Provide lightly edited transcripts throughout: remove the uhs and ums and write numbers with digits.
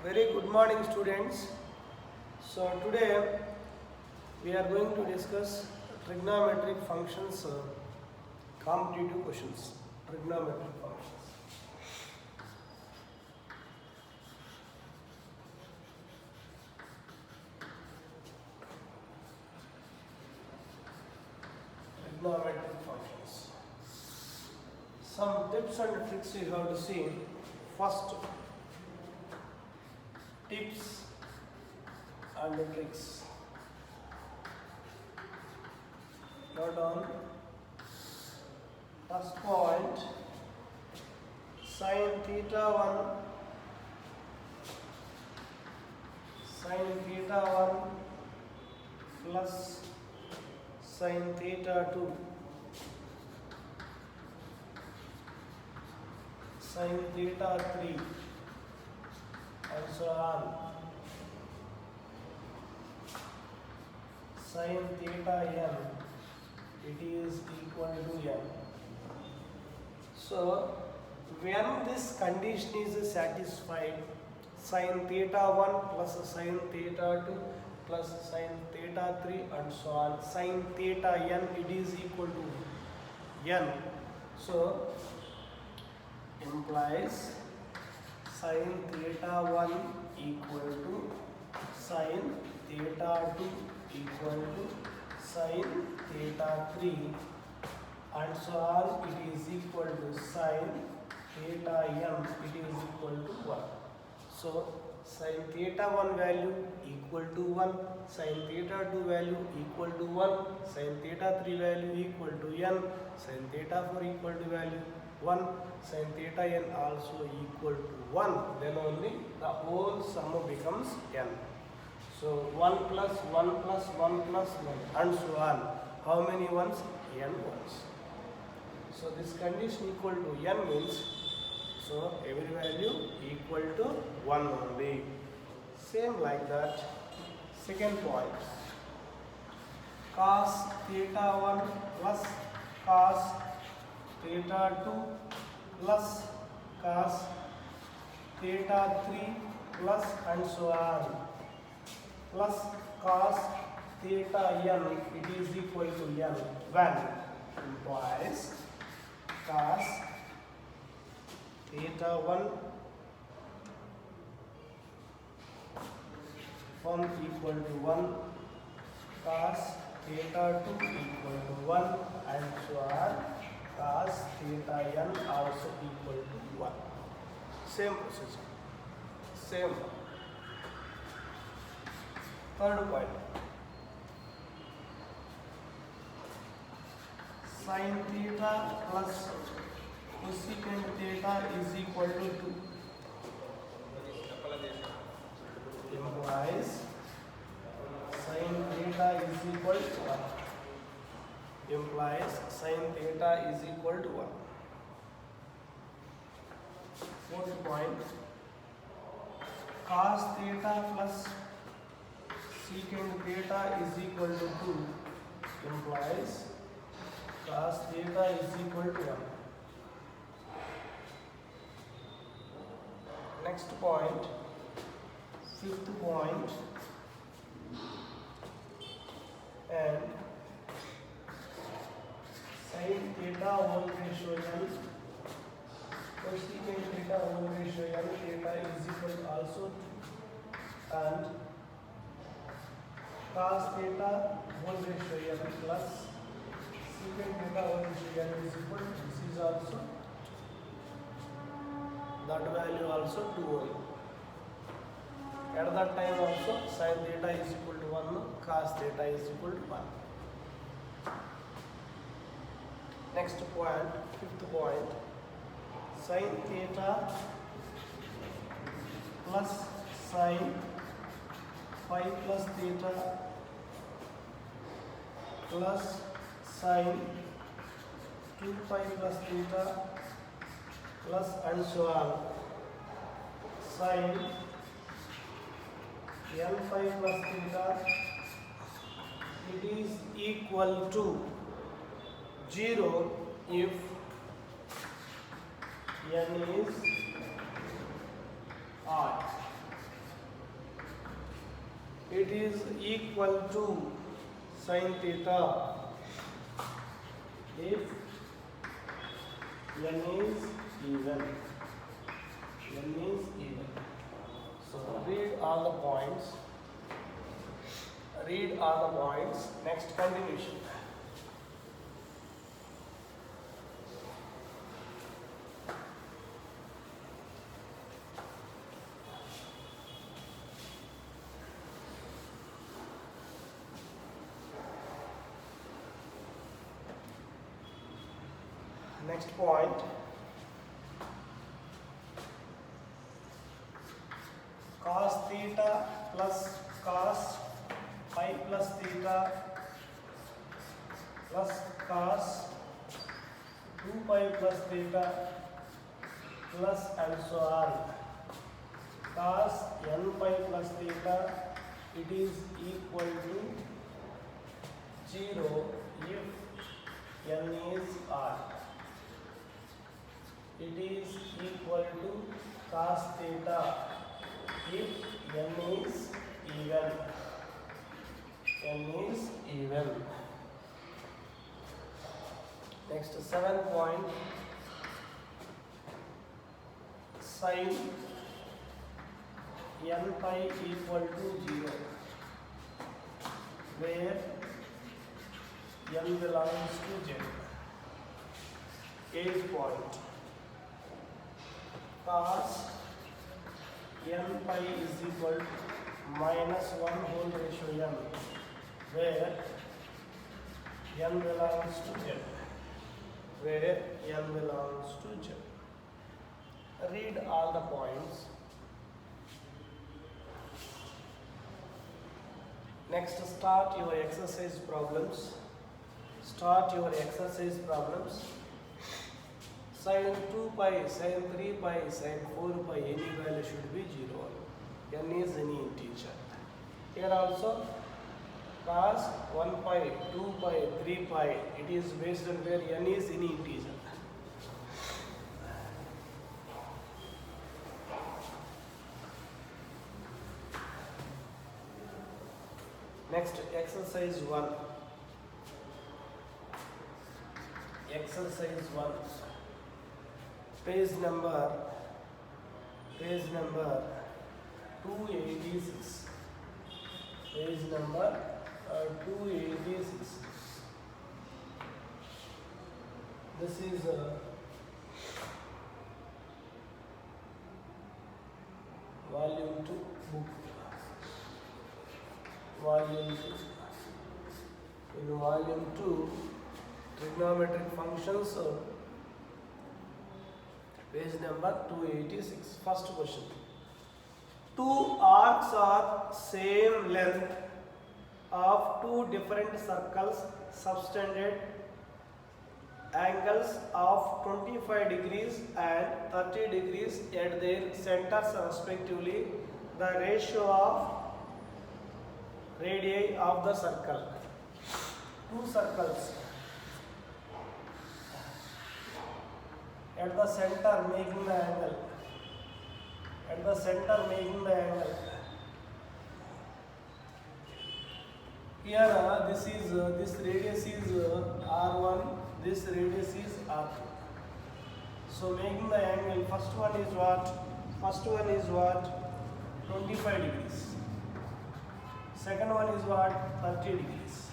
Very good morning, students. So today we are going to discuss trigonometric functions, competitive questions. Trigonometric functions. Trigonometric functions. Some tips and tricks you have to see. First, tips and tricks. Note down. First point, sin theta 1, plus sin theta 2, sin theta 3, and so on. Sin theta n, it is equal to n. So when this condition is satisfied, sin theta 1 plus sin theta 2 plus sin theta 3 and so on, sin theta n, it is equal to n. So implies sin theta 1 equal to sin theta 2 equal to sin theta 3 and so on, it is equal to sin theta m, it is equal to 1. So sin theta 1 value equal to 1, sin theta 2 value equal to 1, sin theta 3 value equal to n, sin theta 4 equal to value 1, sin theta n also equal to 1, then only the whole sum becomes n. So 1 plus 1 plus 1 plus 1 and so on. How many ones? N ones. So this condition equal to n means, so every value equal to 1 only. Same like that. Second point, cos theta 1 plus cos theta 2 plus cos theta 3 plus and so on, plus cos theta n, it is equal to n when implies cos theta 1 equal to 1, cos theta 2 equal to 1 and so on, cos theta n also equal to 1. Same procedure. Same. Third point, sin theta plus cosecant theta is equal to 2 implies sin theta is equal to 1, implies sin theta is equal to 1. Fourth point, cos theta plus secant theta is equal to 2 implies cos theta is equal to 1. Next point, fifth point, and sin theta whole ratio n, cosecant theta whole ratio n, theta is equal also to, and cos theta whole ratio n plus secant theta whole ratio n is equal to, this is also, that value also 2 only. At that time also sin theta is equal to 1, cos theta is equal to 1. Next point, fifth point, sin theta plus sin phi plus theta plus sin 2 pi plus theta plus and so on, sin n phi plus theta, it is equal to 0 if n is odd. it is equal to sin theta if n is even. N is even. So read all the points. Read all the points. Next continuation. Next point. Cos theta plus cos phi plus theta plus cos 2 pi plus theta plus and so on. Cos n pi plus theta, it is equal to 0 if n is odd. It is equal to cos theta if n is even. N is even. Next, 7th point. Sin n pi equal to 0, where n belongs to z. 8th point. Cos n pi is equal to minus 1 whole ratio n, where n belongs to z. Where n belongs to z. Read all the points. Next, start your exercise problems. Start your exercise problems. Sin 2 pi, sin 3 pi, sin 4 pi, any value should be 0. N is any integer. Here also, cos 1 pi, 2 pi, 3 pi, it is based on where n is any integer. Next, exercise 1. Exercise 1. Page number 286. Page number 286. This is volume 2 book. Volume 2. In volume 2, trigonometric functions, page number 286. First question. Two arcs are same length of two different circles subtended angles of 25 degrees and 30 degrees at their centers respectively. The ratio of radii of the circle. Two circles at the center making the angle. At the center making the angle. Here this radius is R1, this radius is R2. So making the angle, first one is what? 25 degrees. Second one is what? 30 degrees.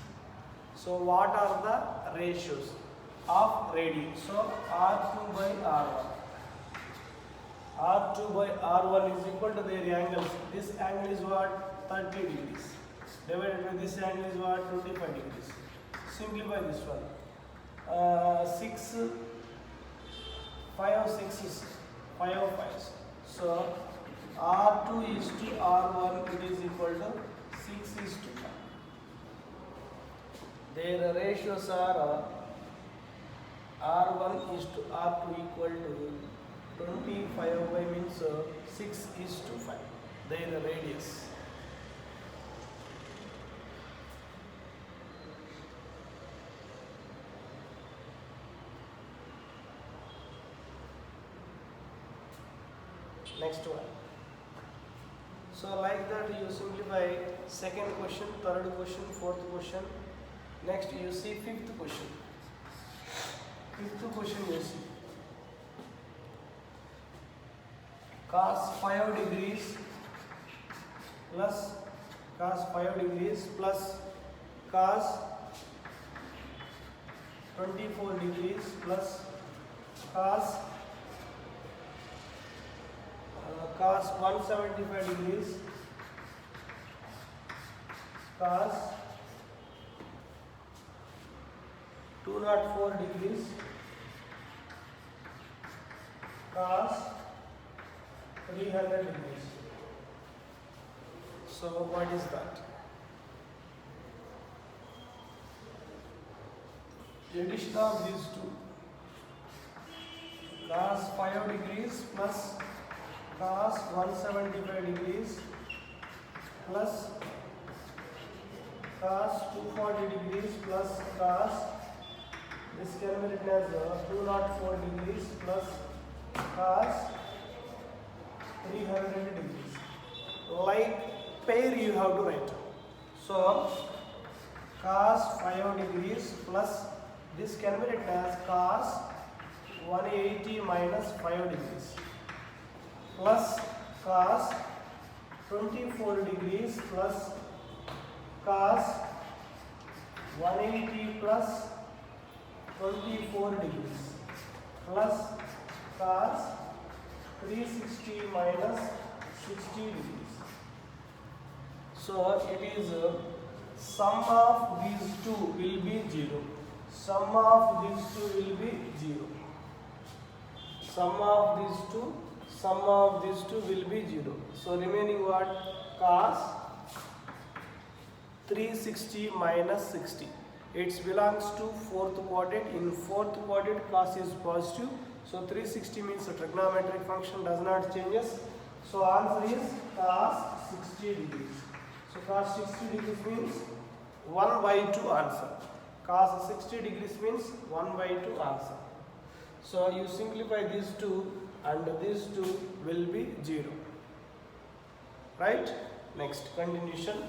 So what are the ratios of radii? So R2 by R1. R2 by R1 is equal to their angles. This angle is what? 30 degrees. Divided by this angle is what? 25 degrees. Simplify this one. 5 of 5. So R2 is to R1, it is equal to 6 is to 5. Their ratios are R1 is to R2 equal to 25 by means 6 is to 5. Their radius. Next one. So like that you simplify second question, third question, fourth question. Next you see fifth question. Fifth question you see cos 5 degrees plus cos 5 degrees plus cos 24 degrees plus cos cos 175 degrees cos 204 degrees cos 300 degrees. So what is that? Addition of these two, cos 5 degrees plus cos 175 degrees plus cos 240 degrees plus cos, this can be written as 204 degrees plus cos 300 degrees. Like pair you have to write. So cos 5 degrees plus this can be written as cos 180 minus 5 degrees plus cos 24 degrees plus cos 180 plus 24 degrees plus cos 360 minus 60 degrees. So it is sum of these two will be 0. Sum of these two will be 0. Sum of these two will be 0. So remaining what? Cos 360 minus 60. It belongs to fourth quadrant. In fourth quadrant, cos is positive. So 360 means the trigonometric function does not changes. So answer is cos 60 degrees. So cos 60 degrees means 1 by 2 answer. Cos 60 degrees means 1 by 2 answer. So you simplify these two and these two will be 0. Right? Next, continuation.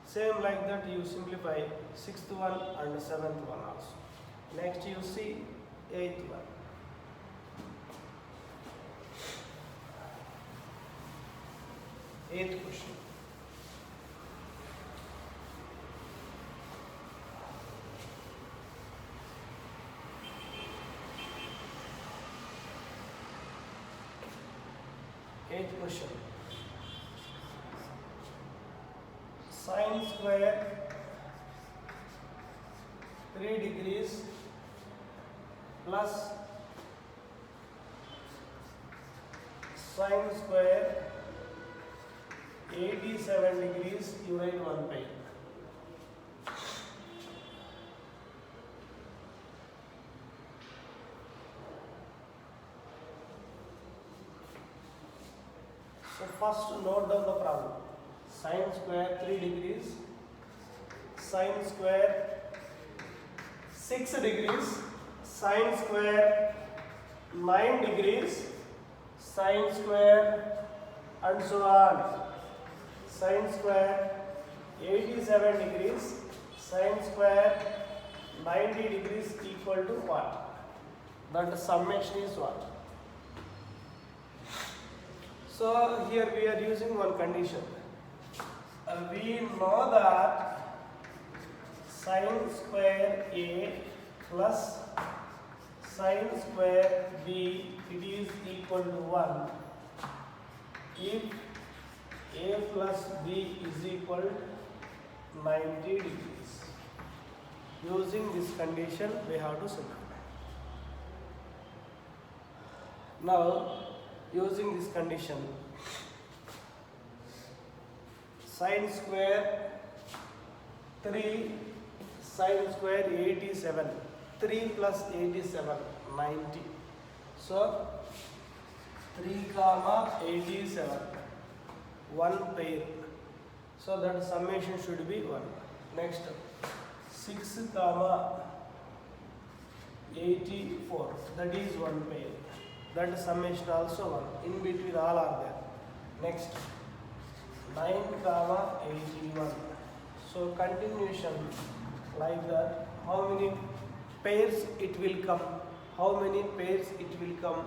Same like that you simplify 6th one and 7th one also. Next you see 8th one. 8th question. Eighth question. Sine square 3 degrees plus sine square 87 degrees, you write 1 by. So first note down the problem. Sine square 3 degrees, sine square 6 degrees, sine square 9 degrees, sine square and so on. Sine square 87 degrees, sine square 90 degrees equal to what? That summation is what? So here we are using one condition. We know that sine square A plus sine square B, it is equal to 1 if A plus B is equal to 90 degrees. Using this condition we have to simplify. Now using this condition, sine square 3 sine square 87, 3 plus 87 90. So 3 comma 87, 1 pair. So that summation should be 1. Next 6 comma 84. That is one pair. That summation also 1. In between all are there. Next 9 comma 81. So continuation like that. How many pairs it will come? How many pairs it will come?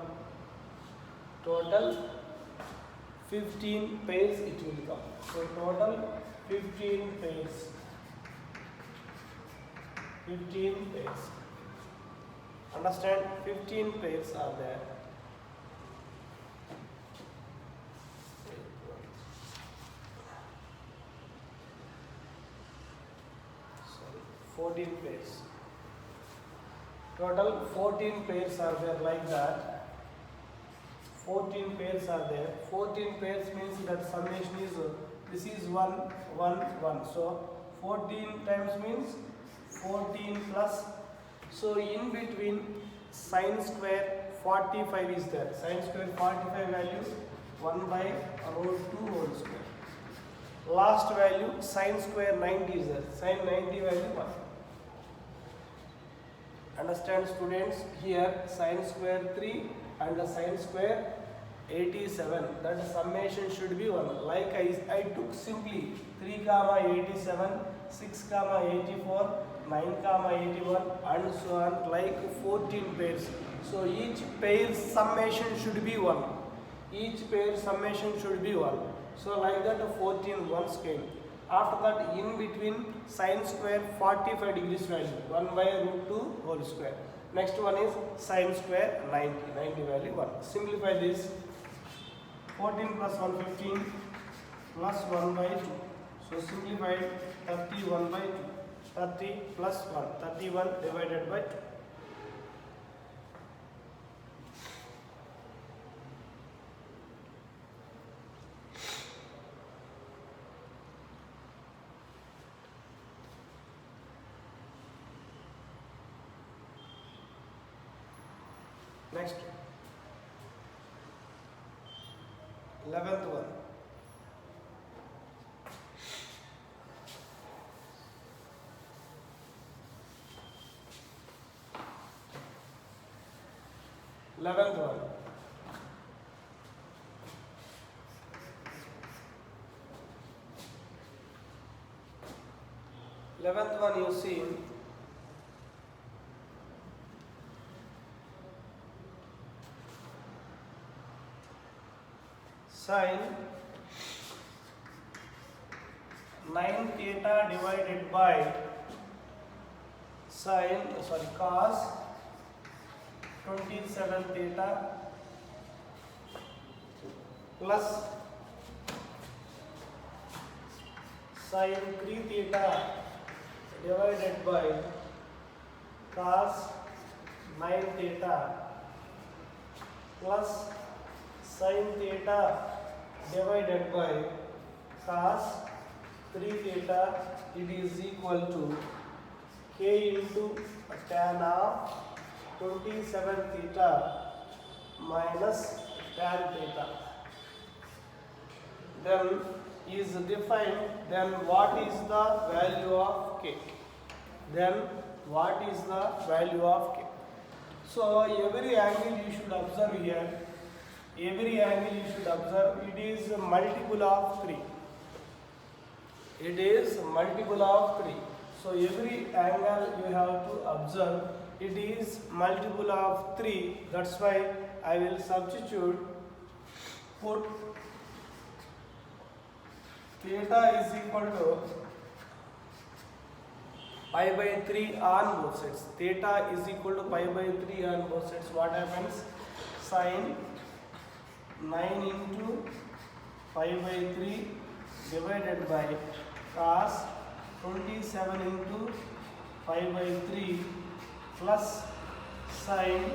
Total 15 pairs it will come. So total 15 pairs. 15 pairs. Understand? 15 pairs are there. Sorry, 14 pairs. Total 14 pairs are there like that. 14 pairs are there. 14 pairs means that summation is this is 1, 1, 1. So 14 times means 14 plus. So in between sine square 45 is there. Sine square 45 value 1 by root 2 whole square. Last value sine square 90 is there. Sine 90 value 1. Understand students? Here sine square 3 and the sine square 87. That summation should be 1. Like I took simply 3 comma 87, 6 comma 84, 9 comma 81 and so on, like 14 pairs. So each pair summation should be 1. Each pair summation should be 1. So like that 14 ones came. After that in between sine square 45 degrees value 1 by root 2 whole square. Next one is sine square 90 value 1. Simplify this. 14 plus 1 15 plus 1 by 2. So simplified 31 by 2. 30 plus 1. 31 divided by 2. Next, 11th one. Eleventh one. Eleventh one you see. Sine 9 theta divided by cos 27 theta plus sine 3 theta divided by cos 9 theta plus sin theta divided by cos 3 theta, it is equal to k into tan of 27 theta minus tan theta. Then is defined, then what is the value of k? Then what is the value of k? So every angle you should observe here. Every angle you should observe, it is a multiple of 3. It is multiple of 3. So every angle you have to observe, it is multiple of 3. That's why I will substitute, put theta is equal to pi by 3 on both sides. Theta is equal to pi by 3 on both sides. What happens? Sine 9 into pi by 3 divided by cos 27 into pi by 3 plus sine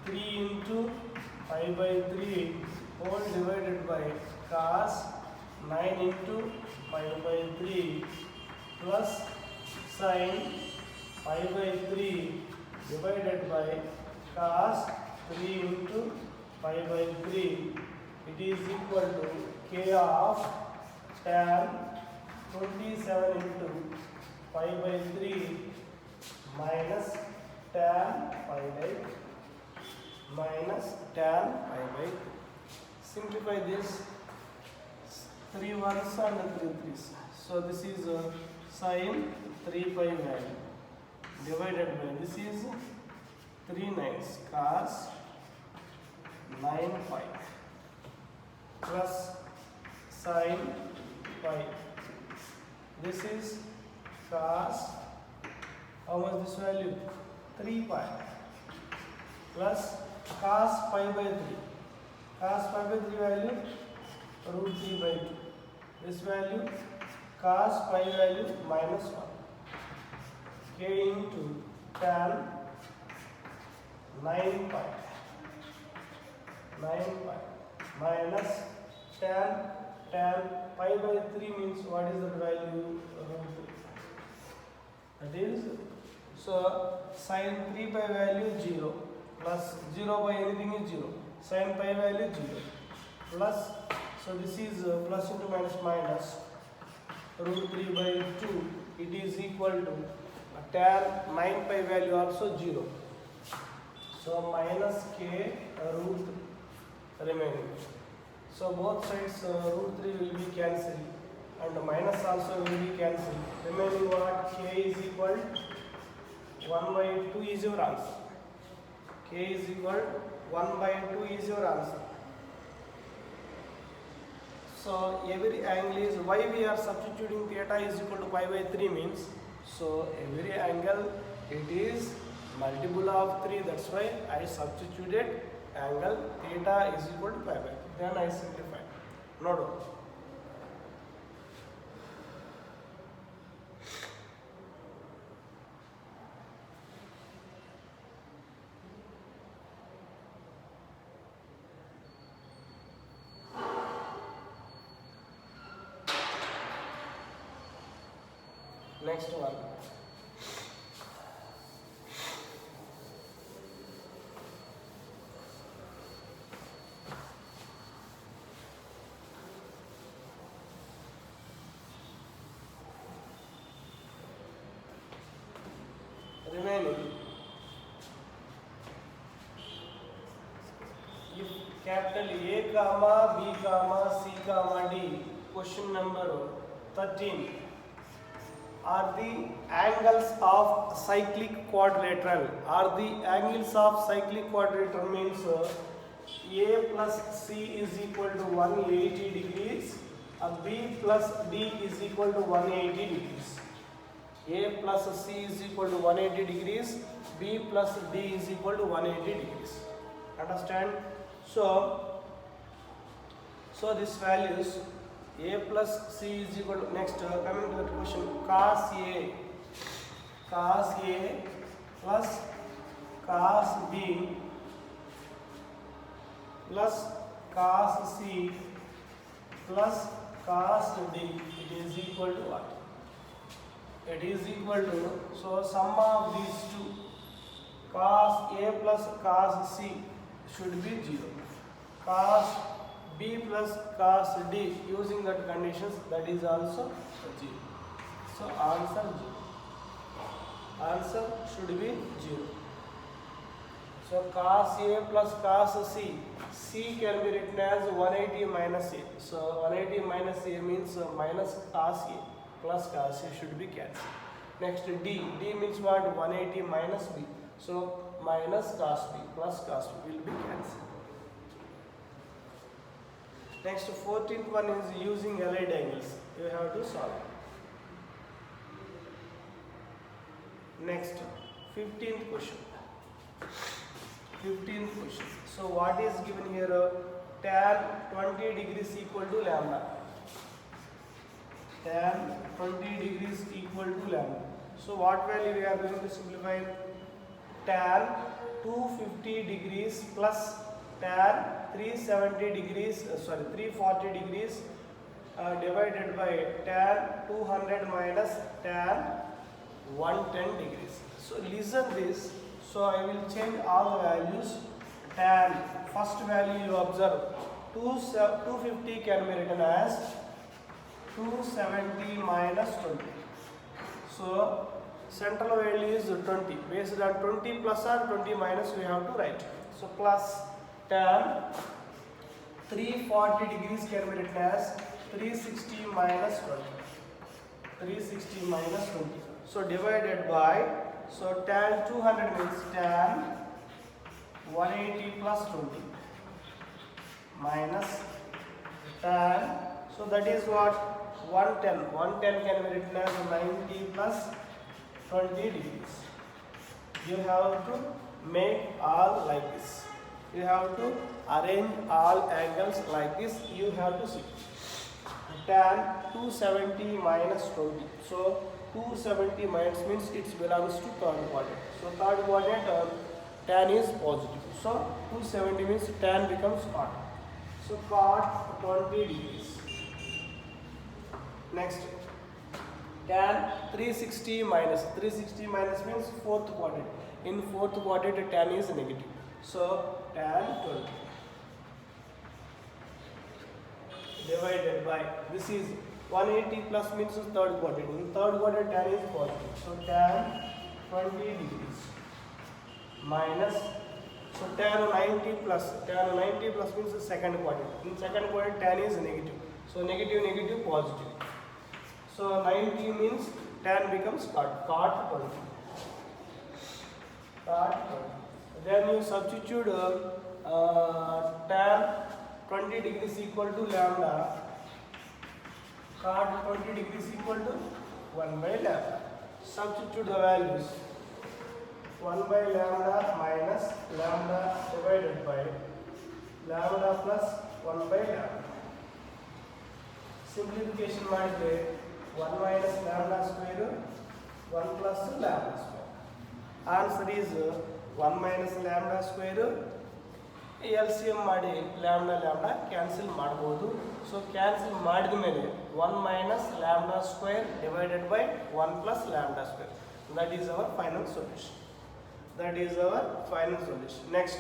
3 into pi by 3 whole divided by cos 9 into pi by 3 plus sine pi by 3 divided by cos 3 into pi by 3, it is equal to k of tan 27 into pi by 3 minus tan pi by minus tan pi by 3. Simplify this. 3 ones and 3 threes. So this is sin 3 pi value divided by this is 3 nines cos 9 pi plus sin pi. This is cos, how much this value? 3 pi plus cos pi by 3. Cos pi by 3 value root 3 by 2. This value cos pi value minus 1. K into tan 9 pi. 9 pi minus tan pi by 3 means what is that value? Root 3. That is, so sin 3 pi value 0 plus 0 by anything is 0. Sin pi value 0 plus, so this is plus into minus root 3 by 2. It is equal to tan 9 pi value also 0. So minus k root 3 remaining. So both sides root 3 will be cancelled and minus also will be cancelled. Remaining what? K is equal 1 by 2 is your answer. K is equal 1 by 2 is your answer. So every angle is, why we are substituting theta is equal to pi by 3 means, so every angle it is multiple of 3, that's why I substituted angle theta is equal to pi by 3. Then I simplify. No doubt. Next one. Remaining, if capital A comma B comma C comma D, question number 13, are the angles of cyclic quadrilateral. Are the angles of cyclic quadrilateral means A plus C is equal to 180 degrees, B plus D is equal to 180 degrees. A plus C is equal to 180 degrees, B plus D is equal to 180 degrees. Understand? So this values A plus C is equal to, next coming to the question, cos A plus cos B plus cos C plus cos D, it is equal to what? It is equal to, so sum of these two, cos A plus cos C should be 0. Cos B plus cos D, using that conditions, that is also 0. So answer 0. Answer should be 0. So cos A plus cos C can be written as 180 minus A. So 180 minus A means minus cos A plus cos A should be cancelled. Next D means what? 180 minus B. So minus cos B plus cos B will be cancelled. Next 14th one is using allied angles. You have to solve. Next 15th question. 15th question. So what is given here? Tan 20 degrees equal to lambda. Tan 20 degrees equal to lambda. So what value we are going to simplify? Tan 250 degrees plus tan 340 degrees divided by tan 200 minus tan 110 degrees. So listen this. So I will change all the values. Tan, first value you observe, 250 can be written as 270 minus 20. So central value is 20. Based on 20 plus or 20 minus we have to write. So plus tan 340 degrees can be written as 360 minus 20. 360 minus 20. So divided by, so tan 200 means tan 180 plus 20 minus tan, so that is what, 110. 110 can be written as 90 plus 20 degrees. You have to make all like this. You have to arrange all angles like this. You have to see. Tan 270 minus 20. So 270 minus means it belongs to third quadrant. So third quadrant tan is positive. So 270 means tan becomes cot. So cot 20 degrees. Next, tan 360 minus. 360 minus means fourth quadrant. In fourth quadrant tan is negative. So tan 20 divided by, this is 180 plus means third quadrant. In third quadrant tan is positive. So tan 20 degrees minus, so tan 90 plus. Tan 90 plus means the second quadrant. In second quadrant tan is negative. So negative, negative, positive. So 90 means tan becomes cot 20. Cot 20. Then you substitute tan 20 degrees equal to lambda. Cot 20 degrees equal to 1 by lambda. Substitute the values. 1 by lambda minus lambda divided by lambda plus 1 by lambda. Simplification ಮಾಡಿದ್ರೆ 1 minus lambda square 1 plus lambda square. Answer is 1 minus lambda square. LCM ಮಾಡಿ lambda lambda cancel ಮಾಡಬಹುದು. So cancel ಮಾಡಿದ ಮೇಲೆ 1 minus lambda square divided by 1 plus lambda square. That is our final solution. That is our final solution. Next,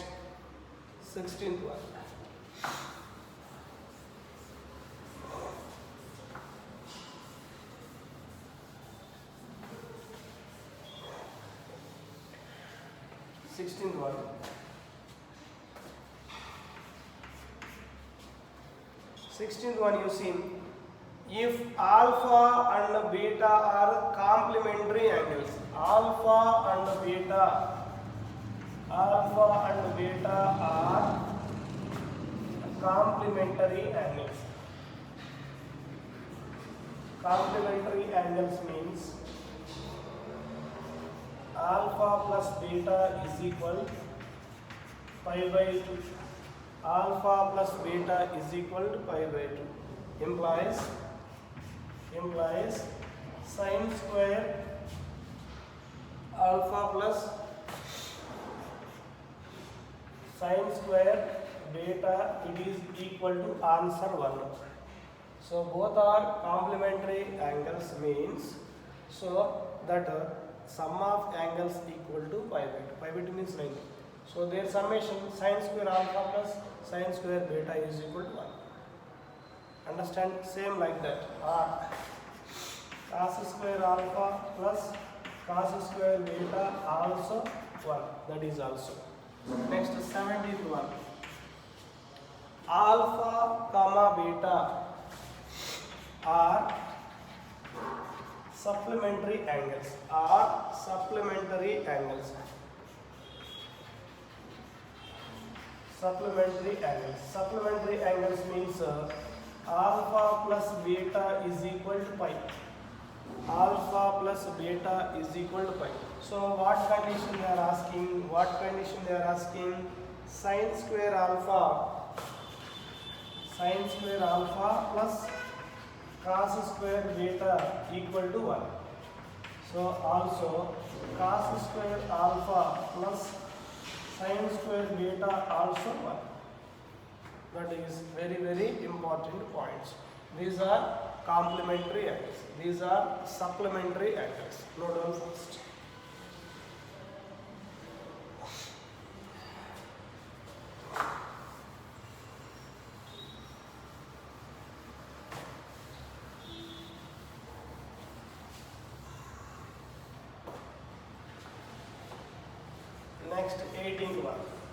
16th one. Sixteenth one. Sixteenth one, you see, if alpha and beta are complementary angles, alpha and beta are complementary angles. Complementary angles means alpha plus beta is equal pi by 2. Alpha plus beta is equal to pi by 2. Implies sin square alpha plus sin square beta, it is equal to answer 1. So both are complementary angles means, so that sum of angles equal to pi by 2. Pi by 2 means 90. So their summation sin square alpha plus sin square beta is equal to 1. Understand? Same like that. Cos square alpha plus cos square beta also 1. That is also. Next, 17th one. Alpha comma beta are supplementary angles. Supplementary angles means alpha plus beta is equal to pi. Alpha plus beta is equal to pi. So what condition they are asking? Sin square alpha plus cos square beta equal to 1. So also cos square alpha plus sin square beta also 1. That is very, very important points. These are complementary angles. These are supplementary angles. Note down first. Next 18th one.